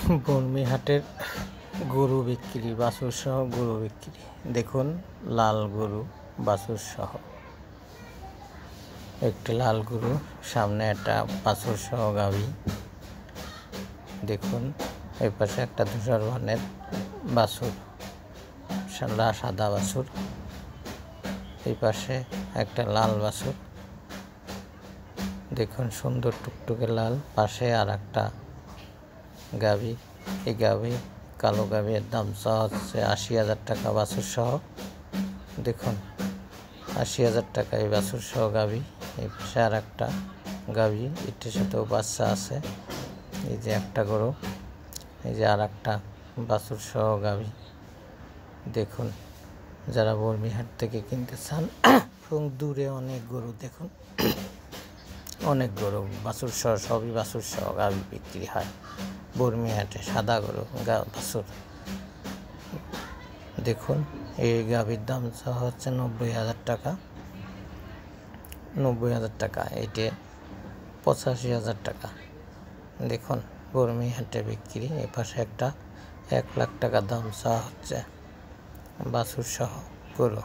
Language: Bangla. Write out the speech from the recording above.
বর্মিহাটের গরু বিক্রি, বাছুর সহ গরু বিক্রি। দেখুন লাল গরু বাছুর সহ, একটি লাল গরু, সামনে একটা বাছুর সহ গাভী। দেখুন এই পাশে একটা ধূসর বর্ণের বাছুর, সাদা বাছুর। এই পাশে একটা লাল বাছুর, দেখুন সুন্দর টুকটুকে লাল। পাশে আর একটা গাভী। এই গাভী, কালো গাভীর দাম চাওয়া হচ্ছে ৮০,০০০ টাকা বাছুর সহ। দেখুন ৮০,০০০ টাকা এই বাছুর সহ গাভী। এই পাশে আর একটা গাভী, এটির সাথেও বাচ্চা আছে। এই যে একটা গরু, এই যে আর একটা বাছুর সহ গাভী। দেখুন যারা বর্মিহাট থেকে কিনতে চান, এবং দূরে অনেক গরু, দেখুন অনেক গরু বাছুর সহ, সবই বাছুর সহ গাভী বিক্রি হয় বর্মিহাটে। সাদা গরু বাছুর। দেখুন এই গাভীর দাম চাওয়া হচ্ছে ৯০,০০০ টাকা। ৯০,০০০ টাকা। এটি ৮৫,০০০ টাকা। দেখুন বর্মিহাটে বিক্রি। এ পাশে একটা ১,০০,০০০ টাকা দাম চাওয়া হচ্ছে বাছুর সহ গরু।